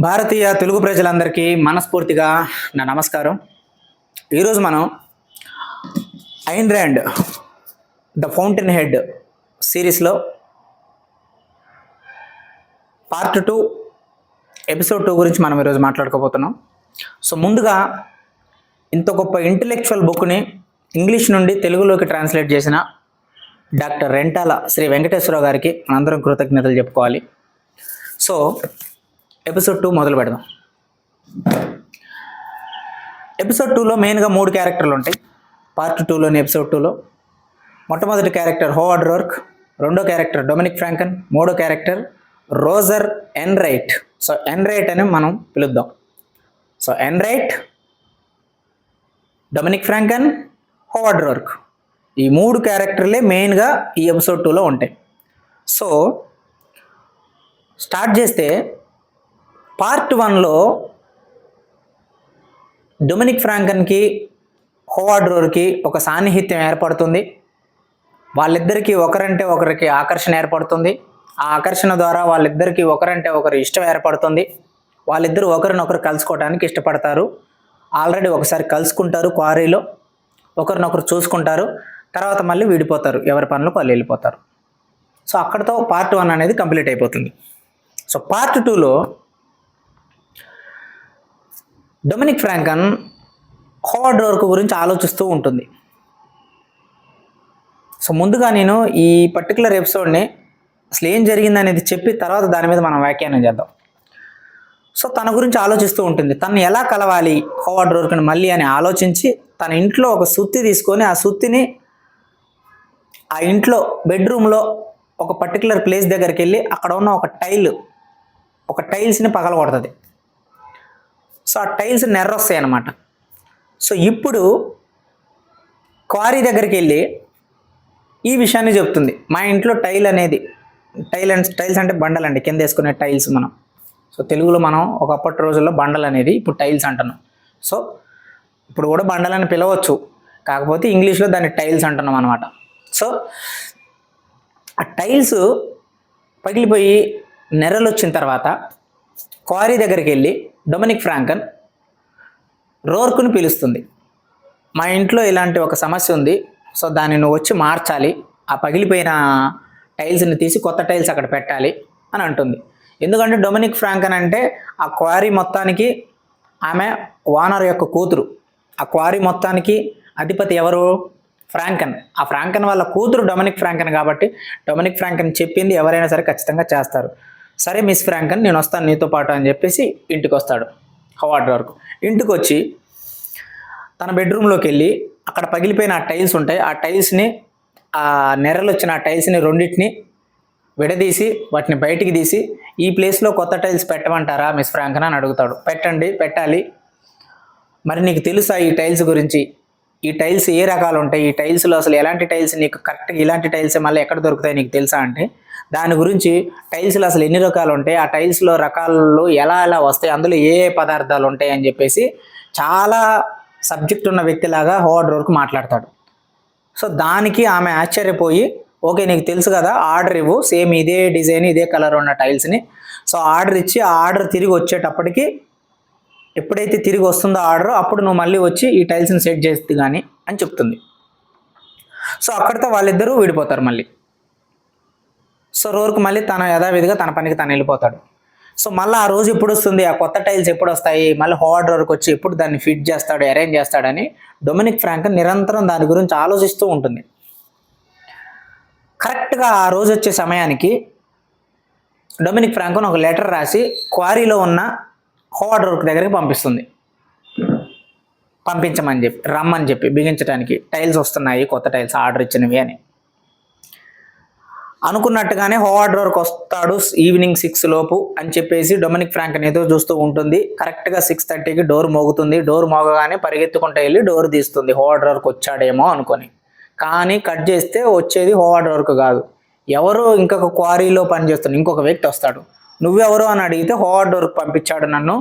భారతీయ తెలుగు ప్రజలందరికీ మనస్ఫూర్తిగా నా నమస్కారం. ఈరోజు మనం Ayn Rand the fountain head సిరీస్లో పార్ట్ 2 ఎపిసోడ్ 2 గురించి మనం ఈరోజు మాట్లాడుకోబోతున్నాం. సో ముందుగా ఇంత గొప్ప ఇంటెలెక్చువల్ బుక్ని ఇంగ్లీష్ నుండి తెలుగులోకి ట్రాన్స్లేట్ చేసిన డాక్టర్ రెంటాల శ్రీ వెంకటేశ్వరరావు గారికి మనందరం కృతజ్ఞతలు చెప్పుకోవాలి. సో ఎపిసోడ్ 2 మొదలు పెడదాం. ఎపిసోడ్ 2లో మెయిన్గా 3 క్యారెక్టర్లు ఉంటాయి. పార్ట్ 2లోని ఎపిసోడ్ 2లో మొట్టమొదటి క్యారెక్టర్ హోవార్డ్ రోర్క్, రెండో క్యారెక్టర్ డొమినిక్ ఫ్రాంకన్, మూడో క్యారెక్టర్ రోజర్ ఎన్రైట్. సో ఎన్రైట్ అని మనం పిలుద్దాం. సో ఎన్రైట్, డొమినిక్ ఫ్రాంకన్, హోవార్డ్ రోర్క్, ఈ 3 క్యారెక్టర్లే మెయిన్గా ఈ ఎపిసోడ్ 2లో ఉంటాయి. సో స్టార్ట్ చేస్తే పార్ట్ 1లో డొమినిక్ ఫ్రాంకన్కి హోవార్డ్ రోర్కి ఒక సాన్నిహిత్యం ఏర్పడుతుంది. వాళ్ళిద్దరికీ ఒకరంటే ఒకరికి ఆకర్షణ ఏర్పడుతుంది. ఆ ఆకర్షణ ద్వారా వాళ్ళిద్దరికీ ఒకరంటే ఒకరు ఇష్టం ఏర్పడుతుంది. వాళ్ళిద్దరూ ఒకరినొకరు కలుసుకోవడానికి ఇష్టపడతారు. ఆల్రెడీ ఒకసారి కలుసుకుంటారు క్వారీలో, ఒకరినొకరు చూసుకుంటారు, తర్వాత మళ్ళీ విడిపోతారు, ఎవరి పనులకు వాళ్ళు వెళ్ళిపోతారు. సో అక్కడితో పార్ట్ 1 అనేది కంప్లీట్ అయిపోతుంది. సో పార్ట్ 2లో డొమినిక్ ఫ్రాంకన్ హోవార్డ్ రోర్క్ గురించి ఆలోచిస్తూ ఉంటుంది. సో ముందుగా నేను ఈ పర్టికులర్ ఎపిసోడ్ని అసలు ఏం జరిగిందనేది చెప్పి తర్వాత దాని మీద మనం వ్యాఖ్యానం చేద్దాం. సో తన గురించి ఆలోచిస్తూ ఉంటుంది. తను ఎలా కలవాలి హోవార్డ్ రోర్క్ని మళ్ళీ అని ఆలోచించి తన ఇంట్లో ఒక సుత్తి తీసుకొని ఆ సుత్తిని ఆ ఇంట్లో బెడ్రూమ్లో ఒక పర్టికులర్ ప్లేస్ దగ్గరికి వెళ్ళి అక్కడ ఉన్న ఒక టైల్స్ని పగలగొడుతుంది. సో ఆ టైల్స్ నెర్రొస్తాయి అన్నమాట. సో ఇప్పుడు క్వారీ దగ్గరికి వెళ్ళి ఈ విషయాన్ని చెప్తుంది. మా ఇంట్లో టైల్స్ అంటే బండలు అండి, కింద వేసుకునే టైల్స్ మనం. సో తెలుగులో మనం ఒకప్పటి రోజుల్లో బండలు అనేది ఇప్పుడు టైల్స్ అంటున్నాం. సో ఇప్పుడు కూడా బండలని పిలవచ్చు, కాకపోతే ఇంగ్లీష్లో దాన్ని టైల్స్ అంటున్నాం అనమాట. సో ఆ టైల్స్ పగిలిపోయి నెర్రలు వచ్చిన తర్వాత క్వారీ దగ్గరికి వెళ్ళి డొమినిక్ ఫ్రాంకన్ రోర్క్ని పిలుస్తుంది. మా ఇంట్లో ఇలాంటి ఒక సమస్య ఉంది, సో దాన్ని నువ్వు వచ్చి మార్చాలి, ఆ పగిలిపోయిన టైల్స్ని తీసి కొత్త టైల్స్ అక్కడ పెట్టాలి అని అంటుంది. ఎందుకంటే డొమినిక్ ఫ్రాంకన్ అంటే ఆ క్వారీ మొత్తానికి ఆమె ఓనర్ యొక్క కూతురు. ఆ క్వారీ మొత్తానికి అధిపతి ఎవరు? ఫ్రాంకన్. ఆ ఫ్రాంకన్ వాళ్ళ కూతురు డొమినిక్ ఫ్రాంకన్ కాబట్టి డొమినిక్ ఫ్రాంకన్ చెప్పింది ఎవరైనా సరే ఖచ్చితంగా చేస్తారు. సరే మిస్ ఫ్రాంకన్, నేను వస్తాను నీతో పాటు అని చెప్పేసి ఇంటికి వస్తాడు హోవార్డ్ రోర్క్. ఇంటికి వచ్చి తన బెడ్రూమ్లోకి వెళ్ళి అక్కడ పగిలిపోయిన ఆ టైల్స్ ఉంటాయి, ఆ టైల్స్ని, ఆ నెర్రలు వచ్చిన ఆ టైల్స్ని రెండింటిని విడదీసి వాటిని బయటికి తీసి ఈ ప్లేస్లో కొత్త టైల్స్ పెట్టమంటారా మిస్ ఫ్రాంకన్ అని అడుగుతాడు. పెట్టాలి. మరి నీకు తెలుసా ఈ టైల్స్ గురించి? ఈ టైల్స్ ఏ రకాలు ఉంటాయి? ఈ టైల్స్లో అసలు ఎలాంటి టైల్స్ నీకు కరెక్ట్గా ఇలాంటి టైల్స్ మళ్ళీ ఎక్కడ దొరుకుతాయి నీకు తెలుసా అంటే, దాని గురించి టైల్స్లో అసలు ఎన్ని రకాలు ఉంటాయి, ఆ టైల్స్లో రకాలు ఎలా వస్తాయి, అందులో ఏ పదార్థాలు ఉంటాయి అని చెప్పేసి చాలా సబ్జెక్ట్ ఉన్న వ్యక్తిలాగా హోవార్డ్ రోర్క్ మాట్లాడతాడు. సో దానికి ఆమె ఆశ్చర్యపోయి, ఓకే నీకు తెలుసు కదా, ఆర్డర్ ఇవ్వు, సేమ్ ఇదే డిజైన్ ఇదే కలర్ ఉన్న టైల్స్ని. సో ఆర్డర్ ఇచ్చి ఆ ఆర్డర్ తిరిగి వచ్చేటప్పటికి, ఎప్పుడైతే తిరిగి వస్తుందో ఆర్డర్, అప్పుడు నువ్వు మళ్ళీ వచ్చి ఈ టైల్స్ని సెట్ చేస్తుంది కానీ అని చెప్తుంది. సో అక్కడితో వాళ్ళిద్దరూ విడిపోతారు మళ్ళీ. సో రోర్క్ మళ్ళీ తన యథావిధిగా తన పనికి తను వెళ్ళిపోతాడు. సో మళ్ళీ ఆ రోజు ఎప్పుడు వస్తుంది, ఆ కొత్త టైల్స్ ఎప్పుడు వస్తాయి, మళ్ళీ హోవార్డ్ రోర్క్ వచ్చి ఎప్పుడు దాన్ని ఫిట్ చేస్తాడు, అరేంజ్ చేస్తాడని డొమినిక్ ఫ్రాంకన్ నిరంతరం దాని గురించి ఆలోచిస్తూ ఉంటుంది. కరెక్ట్గా ఆ రోజు వచ్చే సమయానికి డొమినిక్ ఫ్రాంకన్ ఒక లెటర్ రాసి క్వారీలో ఉన్న హోవార్డ్ రోర్క్ దగ్గరికి రమ్మని చెప్పి బిగించడానికి, టైల్స్ వస్తున్నాయి, కొత్త టైల్స్ ఆర్డర్ ఇచ్చినవి అని. అనుకున్నట్టుగానే హోవార్డ్ రోర్క్ వస్తాడు ఈవినింగ్ 6 లోపు అని చెప్పేసి డొమినిక్ ఫ్రాంకన్ ఏదో చూస్తూ ఉంటుంది. కరెక్ట్గా 6:30కి డోర్ మోగుతుంది. డోర్ మోగగానే పరిగెత్తుకుంటూ వెళ్ళి డోర్ తీస్తుంది, హోవార్డ్ రోర్క్ వచ్చాడేమో అనుకొని. కానీ కట్ చేస్తే వచ్చేది హోవార్డ్ రోర్క్ కాదు, ఎవరో ఇంకొక క్వారీలో పనిచేస్తున్న ఇంకొక వ్యక్తి వస్తాడు. నువ్వెవరో అని అడిగితే, హోవార్డ్ రోర్క్ పంపించాడు నన్ను,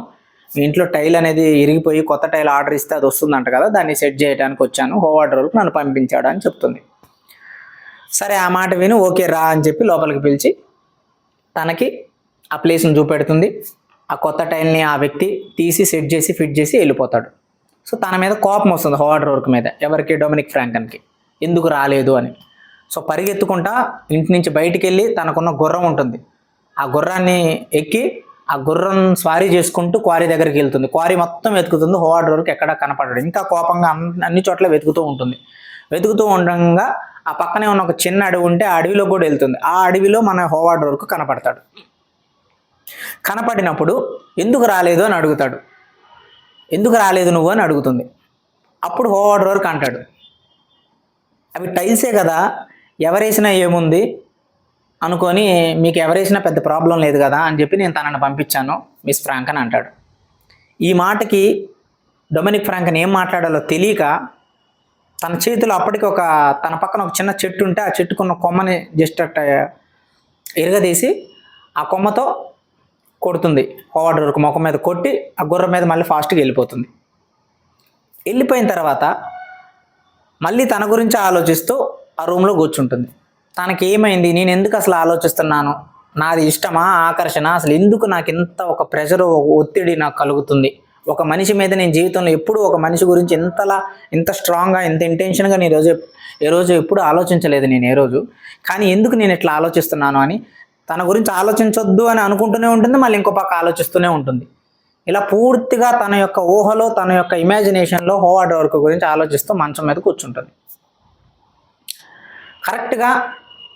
మీ ఇంట్లో టైల్ అనేది ఇరిగిపోయి కొత్త టైల్ ఆర్డర్ ఇస్తే అది వస్తుందంట కదా, దాన్ని సెట్ చేయడానికి వచ్చాను, హోవార్డ్ రోర్క్ నన్ను పంపించాడు అని చెప్తుంది. సరే ఆ మాట విని ఓకే రా అని చెప్పి లోపలికి పిలిచి తనకి ఆ ప్లేస్ని చూపెడుతుంది. ఆ కొత్త టైల్ని ఆ వ్యక్తి తీసి సెట్ చేసి ఫిట్ చేసి వెళ్ళిపోతాడు. సో తన మీద కోపం వస్తుంది హోవార్డ్ రోర్క్ మీద. ఎవరికి? డొమినిక్ ఫ్రాంకన్కి. ఎందుకు రాలేదు అని. సో పరిగెత్తుకుంటా ఇంటి నుంచి బయటికి వెళ్ళి తనకున్న గుర్రం ఉంటుంది, ఆ గుర్రాన్ని ఎక్కి ఆ గుర్రం స్వారీ చేసుకుంటూ క్వారీ దగ్గరికి వెళ్తుంది. క్వారీ మొత్తం వెతుకుతుంది, హోవార్డ్ రోర్క్ ఎక్కడా కనపడడు. ఇంకా కోపంగా అన్ని చోట్ల వెతుకుతూ ఉంటుంది. వెతుకుతూ ఉండగా ఆ పక్కనే ఉన్న ఒక చిన్న అడవి ఉంటే ఆ అడవిలో కూడా వెళ్తుంది. ఆ అడవిలో మన హోవార్డ్ రోర్క్ కనపడతాడు. కనపడినప్పుడు ఎందుకు రాలేదు అని అడుగుతాడు. ఎందుకు రాలేదు నువ్వు అని అడుగుతుంది. అప్పుడు హోవార్డ్ రోర్క్ అంటాడు, అవి టైల్సే కదా, ఎవరేసినా ఏముంది అనుకొని, మీకు ఎవరేసినా పెద్ద ప్రాబ్లం లేదు కదా అని చెప్పి నేను తనని పంపించాను మిస్ ఫ్రాంకన్ అంటాడు. ఈ మాటకి డొమినిక్ ఫ్రాంకన్ ఏం మాట్లాడాలో తెలియక తన చేతిలో అప్పటికి తన పక్కన ఒక చిన్న చెట్టు ఉంటే ఆ చెట్టుకున్న కొమ్మని జస్ట్ అట్ట ఎరగదీసి ఆ కొమ్మతో కొడుతుంది. హోవార్డ్ రోర్క్ ముఖం మీద కొట్టి ఆ గుర్రం మీద మళ్ళీ ఫాస్ట్గా వెళ్ళిపోతుంది. వెళ్ళిపోయిన తర్వాత మళ్ళీ తన గురించి ఆలోచిస్తూ ఆ రూమ్లో కూర్చుంటుంది. తనకి ఏమైంది, నేను ఎందుకు అసలు ఆలోచిస్తున్నాను, నాది ఇష్టమా ఆకర్షణ, అసలు ఎందుకు నాకు ఇంత ఒక ప్రెషర్ ఒత్తిడి నాకు కలుగుతుంది, ఒక మనిషి మీద నేను జీవితంలో ఎప్పుడు ఒక మనిషి గురించి ఇంత స్ట్రాంగ్గా ఇంత ఇంటెన్షన్గా నేను ఏ రోజు ఎప్పుడు ఆలోచించలేదు నేను ఏ రోజు, కానీ ఎందుకు నేను ఇట్లా ఆలోచిస్తున్నాను అని తన గురించి ఆలోచించొద్దు అని అనుకుంటూనే ఉంటుంది, మళ్ళీ ఇంకో పక్క ఆలోచిస్తూనే ఉంటుంది. ఇలా పూర్తిగా తన యొక్క ఊహలో తన యొక్క ఇమాజినేషన్లో హోవార్డ్ రోర్క్ గురించి ఆలోచిస్తూ మంచం మీద కూర్చుంటుంది. కరెక్ట్గా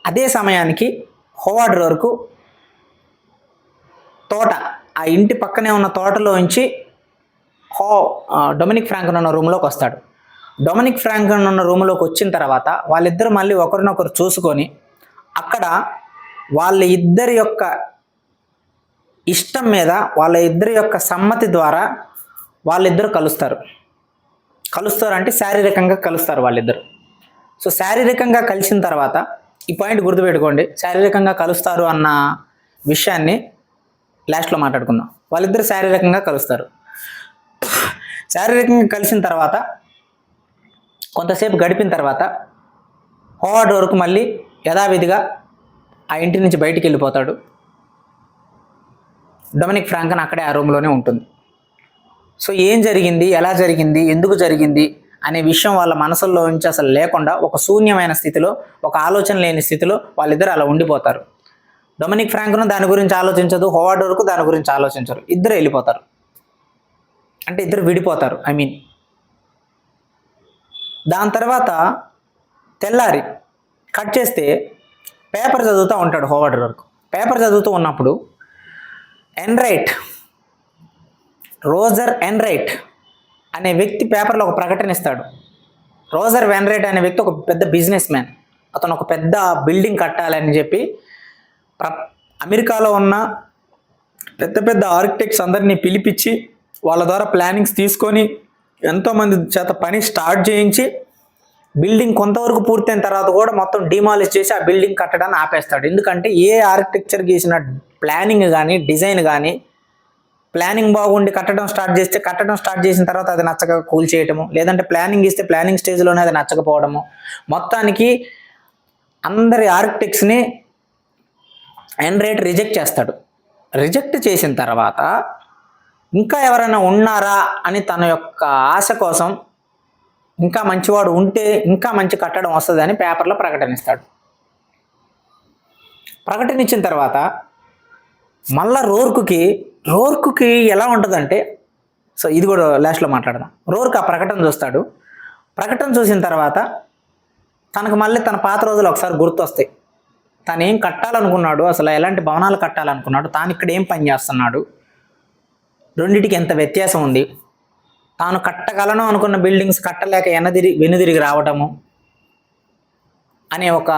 అదే సమయానికి హోవార్డ్ రోర్క్ ఆ ఇంటి పక్కనే ఉన్న తోటలోంచి డొమినిక్ ఫ్రాంకన్ ఉన్న రూమ్లోకి వస్తాడు. డొమినిక్ ఫ్రాంకన్ ఉన్న రూమ్లోకి వచ్చిన తర్వాత వాళ్ళిద్దరు మళ్ళీ ఒకరినొకరు చూసుకొని అక్కడ వాళ్ళ ఇద్దరి యొక్క ఇష్టం మీద, వాళ్ళ ఇద్దరి యొక్క సమ్మతి ద్వారా వాళ్ళిద్దరు కలుస్తారు అంటే శారీరకంగా కలుస్తారు వాళ్ళిద్దరు. సో శారీరకంగా కలిసిన తర్వాత ఈ పాయింట్ గుర్తుపెట్టుకోండి, శారీరకంగా కలుస్తారు అన్న విషయాన్ని లాస్ట్లో మాట్లాడుకుందాం. వాళ్ళిద్దరు శారీరకంగా కలుస్తారు. శారీరకంగా కలిసిన తర్వాత కొంతసేపు గడిపిన తర్వాత హోవార్డ్ రోర్క్ మళ్ళీ యథావిధిగా ఆ ఇంటి నుంచి బయటికి వెళ్ళిపోతాడు. డొమినిక్ ఫ్రాంకన్ అక్కడే ఆ రూమ్లోనే ఉంటుంది. సో ఏం జరిగింది, ఎలా జరిగింది, ఎందుకు జరిగింది అనే విషయం వాళ్ళ మనసుల్లో నుంచి అసలు లేకుండా ఒక శూన్యమైన స్థితిలో, ఒక ఆలోచన లేని స్థితిలో వాళ్ళిద్దరు అలా ఉండిపోతారు. డొమినిక్ ఫ్రాంకన్ దాని గురించి ఆలోచించదు, హోవార్డ్ రోర్క్ దాని గురించి ఆలోచించరు. ఇద్దరు వెళ్ళిపోతారు, అంటే ఇద్దరు విడిపోతారు. దాని తర్వాత తెల్లారి కట్ చేస్తే పేపర్ చదువుతూ ఉంటాడు హోవార్డ్ రోర్క్. పేపర్ చదువుతూ ఉన్నప్పుడు రోజర్ ఎన్రైట్ అనే వ్యక్తి పేపర్లో ఒక ప్రకటన ఇస్తాడు. రోజర్ ఎన్రైట్ అనే వ్యక్తి ఒక పెద్ద బిజినెస్ మ్యాన్. అతను ఒక పెద్ద బిల్డింగ్ కట్టాలని చెప్పి అమెరికాలో ఉన్న పెద్ద ఆర్కిటెక్ట్స్ అందరినీ పిలిపించి వాళ్ళ ద్వారా ప్లానింగ్స్ తీసుకొని ఎంతోమంది చేత పని స్టార్ట్ చేయించి బిల్డింగ్ కొంతవరకు పూర్తయిన తర్వాత కూడా మొత్తం డిమాలిష్ చేసి ఆ బిల్డింగ్ కట్టడాన్ని ఆపేస్తాడు. ఎందుకంటే ఏ ఆర్కిటెక్చర్ గీసిన ప్లానింగ్ కానీ డిజైన్ కానీ, ప్లానింగ్ బాగుండి కట్టడం స్టార్ట్ చేసిన తర్వాత అది నచ్చక కూల్ చేయటము, లేదంటే ప్లానింగ్ ఇస్తే ప్లానింగ్ స్టేజ్లోనే అది నచ్చకపోవడము, మొత్తానికి అందరి ఆర్కిటెక్ట్స్ని ఎన్రైట్ రిజెక్ట్ చేస్తాడు. రిజెక్ట్ చేసిన తర్వాత ఇంకా ఎవరైనా ఉన్నారా అని తన యొక్క ఆశ కోసం, ఇంకా మంచివాడు ఉంటే ఇంకా మంచి కట్టడం వస్తుందని పేపర్లో ప్రకటనిస్తాడు. ప్రకటన ఇచ్చిన తర్వాత మళ్ళా రోర్క్కి ఎలా ఉంటుందంటే, సో ఇది కూడా లాస్ట్లో మాట్లాడదాం. రోర్క్ ఆ ప్రకటన చూస్తాడు. ప్రకటన చూసిన తర్వాత తనకు మళ్ళీ తన పాత రోజులు ఒకసారి గుర్తొస్తాయి. తను ఏం కట్టాలనుకున్నాడు, అసలు ఎలాంటి భవనాలు కట్టాలనుకున్నాడు, తాను ఇక్కడ ఏం పని చేస్తున్నాడు, రెండింటికి ఎంత వ్యత్యాసం ఉంది, తాను కట్టగలను అనుకున్న బిల్డింగ్స్ కట్టలేక వెనుదిరిగి రావటము అనే ఒక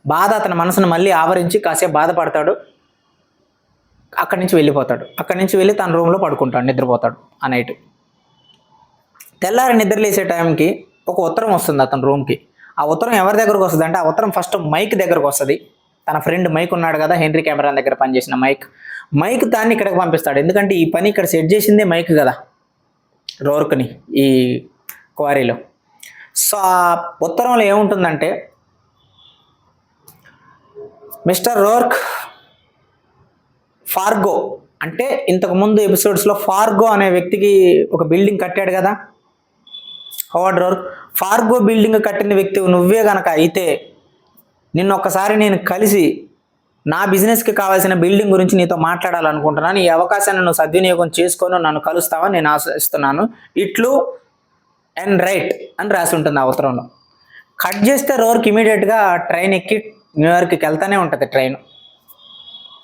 బాధ అతని మనసును మళ్ళీ ఆవరించి కాసేపు బాధపడతాడు. అక్కడి నుంచి వెళ్ళిపోతాడు. అక్కడి నుంచి వెళ్ళి తన రూమ్లో పడుకుంటాడు, నిద్రపోతాడు ఆ నైట్. తెల్లారి నిద్రలేసే టైంకి ఒక ఉత్తరం వస్తుంది అతని రూమ్కి. ఆ ఉత్తరం ఎవరి దగ్గరకు వస్తుంది అంటే, ఆ ఉత్తరం ఫస్ట్ మైక్ దగ్గరకు వస్తుంది. తన ఫ్రెండ్ మైక్ ఉన్నాడు కదా, హెన్రీ కెమెరాన్ దగ్గర పనిచేసిన మైక్ దాన్ని ఇక్కడికి పంపిస్తాడు. ఎందుకంటే ఈ పని ఇక్కడ సెట్ చేసిందే మైక్ కదా రోర్క్ని ఈ క్వారీలో. సో ఆ ఉత్తరంలో ఏముంటుందంటే, మిస్టర్ రోర్క్, ఫార్గో అంటే ఇంతకుముందు ఎపిసోడ్స్లో ఫార్గో అనే వ్యక్తికి ఒక బిల్డింగ్ కట్టాడు కదా హోవర్డ్ రోర్క్. ఫార్గో బిల్డింగ్ కట్టిన వ్యక్తి నువ్వే గనక అయితే నిన్ను ఒక్కసారి నేను కలిసి నా బిజినెస్కి కావాల్సిన బిల్డింగ్ గురించి నీతో మాట్లాడాలనుకుంటున్నాను. ఈ అవకాశాన్ని నువ్వు సద్వినియోగం చేసుకొని నన్ను కలుస్తావని నేను ఆశిస్తున్నాను. ఇట్లు అండ్ రైట్ అని రాసి ఉంటుంది ఆ ఉత్తరంలో. కట్ చేస్తే రోర్క్ ఇమీడియట్గా ట్రైన్ ఎక్కి న్యూయార్క్కి వెళ్తానే ఉంటుంది ట్రైన్.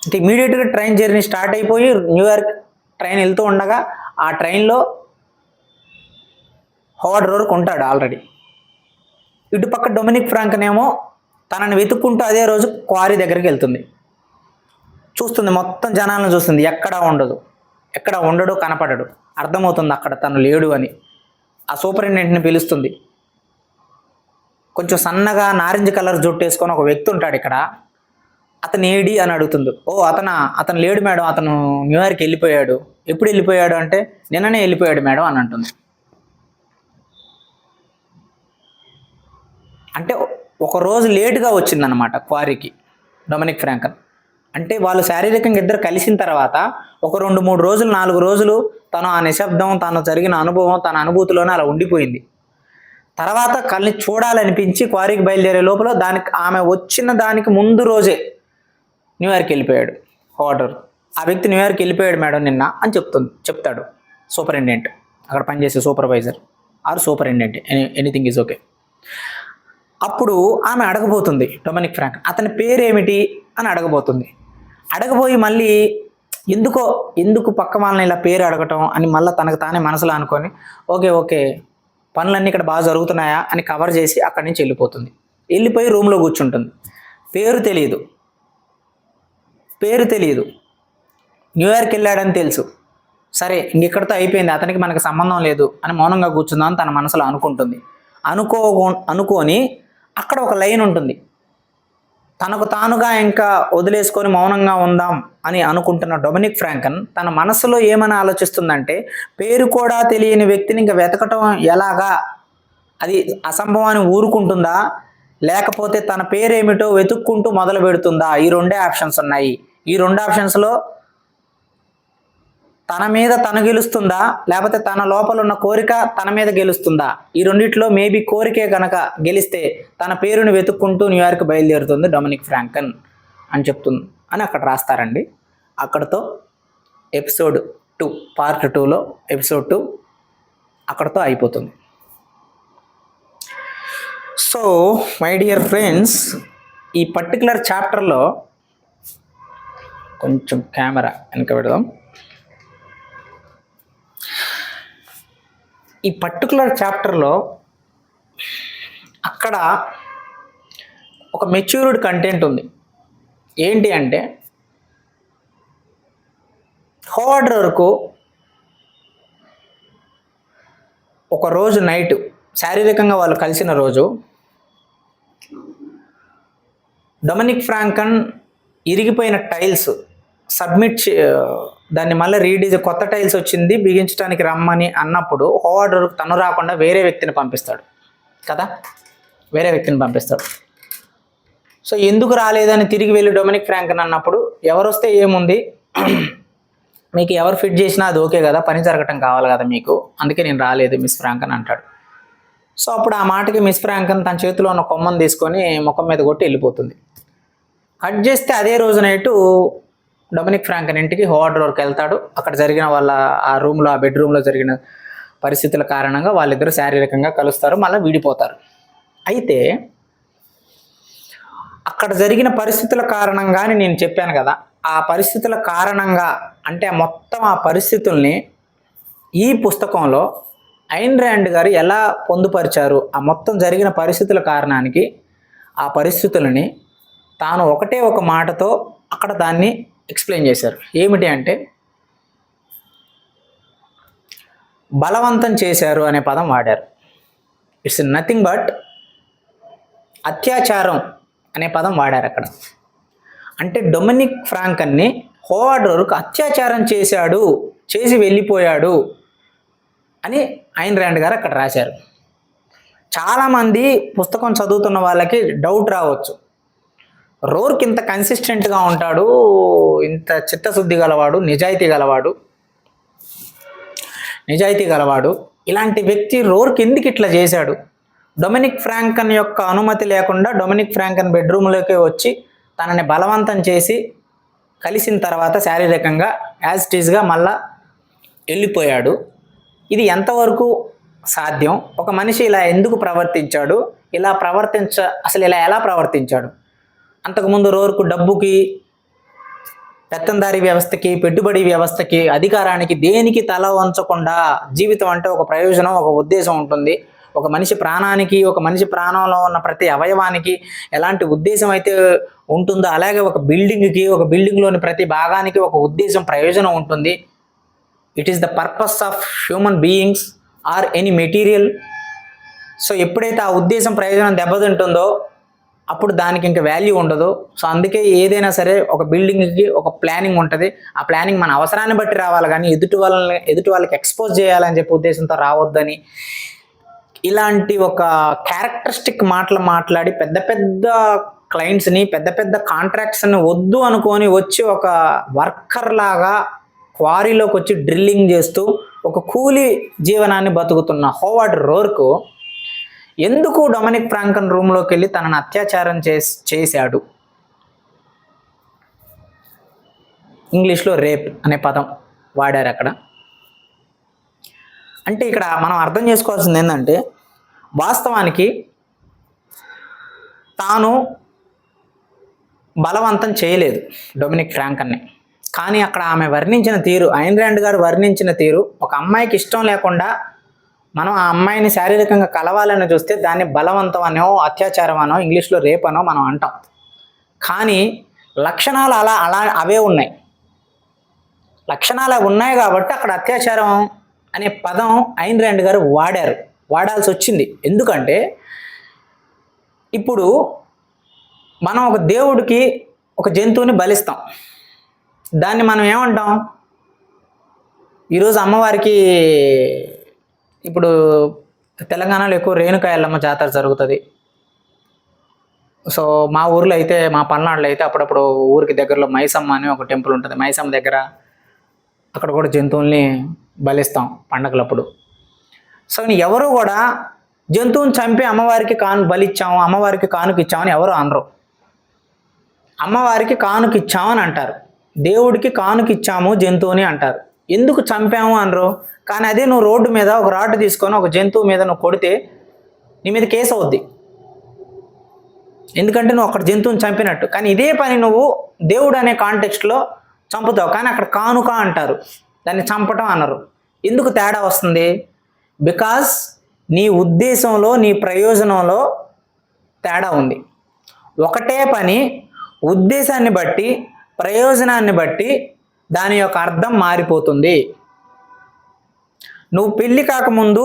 అంటే ఇమీడియట్గా ట్రైన్ జర్నీ స్టార్ట్ అయిపోయి న్యూయార్క్ ట్రైన్ వెళ్తూ ఉండగా ఆ ట్రైన్లో హోవర్డ్ రోర్క్ ఉంటాడు ఆల్రెడీ. ఇటుపక్క డొమినిక్ ఫ్రాంకన్ ఏమో తనని వెతుక్కుంటూ అదే రోజు క్వారీ దగ్గరికి వెళ్తుంది. చూస్తుంది, మొత్తం జనాలను చూస్తుంది, ఎక్కడా ఉండడు, కనపడడు. అర్థమవుతుంది అక్కడ తను లేడు అని. ఆ సూపరింటెండెంట్ని పిలుస్తుంది. కొంచెం సన్నగా నారింజ కలర్ జుట్టు వేసుకొని ఒక వ్యక్తి ఉంటాడు ఇక్కడ. అతను ఏడి అని అడుగుతుంది. ఓ అతను లేడు మేడం, అతను న్యూయార్క్ వెళ్ళిపోయాడు. ఎప్పుడు వెళ్ళిపోయాడు అంటే నిన్ననే వెళ్ళిపోయాడు మేడం అని అంటుంది. అంటే ఒక రోజు లేటుగా వచ్చిందనమాట క్వారీకి డొమినిక్ ఫ్రాంకన్. అంటే వాళ్ళు శారీరకంగా ఇద్దరు కలిసిన తర్వాత ఒక 2-3 రోజులు 4 రోజులు తను ఆ నిశ్శబ్దం, తను జరిగిన అనుభవం, తన అనుభూతిలోనే అలా ఉండిపోయింది. తర్వాత కలిసి చూడాలనిపించి క్వారీకి బయలుదేరే లోపల ఆమె వచ్చిన దానికి ముందు రోజే న్యూయార్క్ వెళ్ళిపోయాడు హోవర్డ్ రోర్క్. ఆ వ్యక్తి న్యూయార్క్ వెళ్ళిపోయాడు మేడం నిన్న అని చెప్తాడు సూపరింటెండెంట్, అక్కడ పనిచేసే supervisor are superintendent, anything is okay. అప్పుడు ఆమె అడగబోతుంది డొమినిక్ ఫ్రాంకన్ అతని పేరేమిటి అని అడగబోయి మళ్ళీ ఎందుకు పక్క వాళ్ళని ఇలా పేరు అడగటం అని మళ్ళీ తనకు తానే మనసులో అనుకొని ఓకే పనులన్నీ ఇక్కడ బాగా జరుగుతున్నాయా అని కవర్ చేసి అక్కడి నుంచి వెళ్ళిపోయి రూమ్లో కూర్చుంటుంది. పేరు తెలియదు, న్యూయార్క్ వెళ్ళాడని తెలుసు. సరే ఇంకెక్కడితో అయిపోయింది, అతనికి మనకు సంబంధం లేదు అని మౌనంగా కూర్చుందాం తన మనసులో అనుకుంటుంది. అనుకోని అక్కడ ఒక లైన్ ఉంటుంది. తనకు తానుగా ఇంకా వదిలేసుకొని మౌనంగా ఉందాం అని అనుకుంటున్న డొమినిక్ ఫ్రాంకన్ తన మనసులో ఏమని ఆలోచిస్తుందంటే, పేరు కూడా తెలియని వ్యక్తిని ఇంకా వెతకటం ఎలాగా, అది అసంభవాన్ని ఊరుకుంటుందా, లేకపోతే తన పేరేమిటో వెతుక్కుంటూ మొదలు పెడుతుందా? ఈ 2 ఆప్షన్స్ ఉన్నాయి. ఈ 2 ఆప్షన్స్లో తన మీద తను గెలుస్తుందా, లేకపోతే తన లోపల ఉన్న కోరిక తన మీద గెలుస్తుందా? ఈ రెండిట్లో మేబీ కోరికే కనుక గెలిస్తే తన పేరుని వెతుక్కుంటూ న్యూయార్క్ బయలుదేరుతుంది డొమినిక్ ఫ్రాంకన్ అని చెప్తుంది అని అక్కడ రాస్తారండి. అక్కడతో ఎపిసోడ్ 2 పార్ట్ 2లో ఎపిసోడ్ 2 అక్కడతో అయిపోతుంది. సో మై డియర్ ఫ్రెండ్స్, ఈ పర్టికులర్ చాప్టర్లో కొంచెం కెమెరా వెనక పెడదాం. ఈ పర్టికులర్ చాప్టర్లో అక్కడ ఒక మెచ్యూర్డ్ కంటెంట్ ఉంది. ఏంటి అంటే, హోవర్డ్ రోర్క్ ఒక రోజు నైట్ శారీరకంగా వాళ్ళు కలిసిన రోజు డొమినిక్ ఫ్రాంకన్ ఇరిగిపోయిన టైల్స్ దాన్ని మళ్ళీ కొత్త టైల్స్ వచ్చింది బిగించడానికి రమ్మని అన్నప్పుడు హోవర్డ్ రోర్క్ తను రాకుండా వేరే వ్యక్తిని పంపిస్తాడు కదా, సో ఎందుకు రాలేదని తిరిగి వెళ్ళి డొమినిక్ ఫ్రాంకన్ అన్నప్పుడు ఎవరు వస్తే ఏముంది, మీకు ఎవరు ఫిట్ చేసినా అది ఓకే కదా, పని జరగటం కావాలి కదా మీకు, అందుకే నేను రాలేదు మిస్ ఫ్రాంకన్ అంటాడు. సో అప్పుడు ఆ మాటకి మిస్ ఫ్రాంకన్ తన చేతిలో ఉన్న కొమ్మను తీసుకొని ముఖం మీద కొట్టి వెళ్ళిపోతుంది. కట్ చేస్తే అదే రోజు నైటు డొమినిక్ ఫ్రాంకన్ ఇంటికి హోవర్డ్ రోర్క్ వెళ్తాడు. అక్కడ జరిగిన వాళ్ళ ఆ బెడ్రూమ్లో జరిగిన పరిస్థితుల కారణంగా వాళ్ళిద్దరూ శారీరకంగా కలుస్తారు, మళ్ళీ విడిపోతారు. అయితే అక్కడ జరిగిన పరిస్థితుల కారణంగానే నేను చెప్పాను కదా, ఆ పరిస్థితుల కారణంగా అంటే మొత్తం ఆ పరిస్థితుల్ని ఈ పుస్తకంలో ఐన్ ర్యాండ్ గారు ఎలా పొందుపరిచారు, ఆ మొత్తం జరిగిన పరిస్థితుల కారణానికి ఆ పరిస్థితులని తాను ఒక మాటతో అక్కడ దాన్ని ఎక్స్ప్లెయిన్ చేశారు. ఏమిటి అంటే, బలవంతం చేశారు అనే పదం వాడారు. ఇట్స్ నథింగ్ బట్ అత్యాచారం అనే పదం వాడారు అక్కడ. అంటే డొమినిక్ ఫ్రాంకన్ని హోవర్డ్ రోర్క్ అత్యాచారం చేసి వెళ్ళిపోయాడు అని ఐన్ ర్యాండ్ గారు అక్కడ రాశారు. చాలామంది పుస్తకం చదువుతున్న వాళ్ళకి డౌట్ రావచ్చు, రోర్క్ ఇంత కన్సిస్టెంట్గా ఉంటాడు, ఇంత చిత్తశుద్ధి గలవాడు, నిజాయితీ గలవాడు, ఇలాంటి వ్యక్తి రోర్క్ ఎందుకు ఇట్లా చేశాడు? డొమినిక్ ఫ్రాంకన్ యొక్క అనుమతి లేకుండా డొమినిక్ ఫ్రాంకన్ బెడ్రూమ్లోకి వచ్చి తనని బలవంతం చేసి కలిసిన తర్వాత శారీరకంగా యాజ్ ఇట్ ఈజ్గా మళ్ళా వెళ్ళిపోయాడు. ఇది ఎంతవరకు సాధ్యం? ఒక మనిషి ఇలా ఎందుకు ప్రవర్తించాడు? అసలు ఇలా ఎలా ప్రవర్తించాడు? అంతకుముందు రోర్కు డబ్బుకి, పెత్తందారీ వ్యవస్థకి, పెట్టుబడి వ్యవస్థకి, అధికారానికి, దేనికి తల వంచకుండా జీవితం అంటే ఒక ప్రయోజనం, ఒక ఉద్దేశం ఉంటుంది. ఒక మనిషి ప్రాణానికి, ఒక మనిషి ప్రాణంలో ఉన్న ప్రతి అవయవానికి ఎలాంటి ఉద్దేశం అయితే ఉంటుందో అలాగే ఒక బిల్డింగ్లోని ప్రతి భాగానికి ఒక ఉద్దేశం, ప్రయోజనం ఉంటుంది. It is the purpose of human beings or any material. So ఎప్పుడైతే ఆ ఉద్దేశం, ప్రయోజనం దెబ్బతింటుందో అప్పుడు దానికి ఇంకా వాల్యూ ఉండదు. సో అందుకే ఏదైనా సరే ఒక బిల్డింగ్కి ఒక ప్లానింగ్ ఉంటుంది. ఆ ప్లానింగ్ మన అవసరాన్ని బట్టి రావాలి, కానీ ఎదుటి వాళ్ళకి ఎక్స్పోజ్ చేయాలని చెప్పి ఉద్దేశంతో రావద్దని ఇలాంటి ఒక క్యారెక్టరిస్టిక్ మాటలు మాట్లాడి పెద్ద పెద్ద క్లయింట్స్ని, పెద్ద పెద్ద కాంట్రాక్ట్స్ని వద్దు అనుకొని వచ్చి ఒక వర్కర్ లాగా క్వారీలోకి వచ్చి డ్రిల్లింగ్ చేస్తూ ఒక కూలీ జీవనాన్ని బతుకుతున్న హోవార్డ్ రోర్కు ఎందుకు డొమినిక్ ఫ్రాంకన్ రూమ్లోకి వెళ్ళి తనను అత్యాచారం చేశాడు? ఇంగ్లీష్లో రేప్ అనే పదం వాడారు అక్కడ. అంటే ఇక్కడ మనం అర్థం చేసుకోవాల్సింది ఏంటంటే, వాస్తవానికి తాను బలవంతం చేయలేదు డొమినిక్ ఫ్రాంకన్ని. కానీ అక్కడ ఆమె వర్ణించిన తీరు, ఐన్ ర్యాండ్ గారు వర్ణించిన తీరు, ఒక అమ్మాయికి ఇష్టం లేకుండా మనం ఆ అమ్మాయిని శారీరకంగా కలవాలని చూస్తే దాన్ని బలవంతం అనో, అత్యాచారం అనో, ఇంగ్లీష్లో రేప్ అనో మనం అంటాం. కానీ లక్షణాలు అవే ఉన్నాయి. లక్షణాలు ఉన్నాయి కాబట్టి అక్కడ అత్యాచారం అనే పదం ఐన్ ర్యాండ్ గారు వాడాల్సి వచ్చింది. ఎందుకంటే ఇప్పుడు మనం ఒక దేవుడికి ఒక జంతువుని బలిస్తాం. దాన్ని మనం ఏమంటాం? ఈరోజు అమ్మవారికి, ఇప్పుడు తెలంగాణలో ఎక్కువ రేణుకా ఎల్లమ్మ జాతర జరుగుతుంది. సో మా ఊర్లో అయితే, మా పల్నాడులో అయితే అప్పుడప్పుడు ఊరికి దగ్గరలో మైసమ్మ అని ఒక టెంపుల్ ఉంటుంది. మైసమ్మ దగ్గర అక్కడ కూడా జంతువుల్ని బలిస్తాం పండగలప్పుడు. సో ఎవరు కూడా జంతువుని చంపి అమ్మవారికి బలిచ్చాము, అమ్మవారికి కానుక ఇచ్చామని ఎవరు అనరు. అమ్మవారికి కానుక ఇచ్చామని అంటారు, దేవుడికి కానుక ఇచ్చాము జంతువుని అంటారు. ఎందుకు చంపాము అనరు. కానీ అదే నువ్వు రోడ్డు మీద ఒక రాడ్ తీసుకొని ఒక జంతువు మీద నువ్వు కొడితే నీ మీద కేసు అవుద్ది, ఎందుకంటే నువ్వు అక్కడ జంతువుని చంపినట్టు. కానీ ఇదే పని నువ్వు దేవుడు అనే కాంటెక్స్ట్లో చంపుతావు, కానీ అక్కడ కానుక అంటారు, దాన్ని చంపటం అన్నారు. ఎందుకు తేడా వస్తుంది? బికాస్ నీ ఉద్దేశంలో, నీ ప్రయోజనంలో తేడా ఉంది. ఒకటే పని ఉద్దేశాన్ని బట్టి, ప్రయోజనాన్ని బట్టి దాని యొక్క అర్థం మారిపోతుంది. నువ్వు పెళ్ళి కాకముందు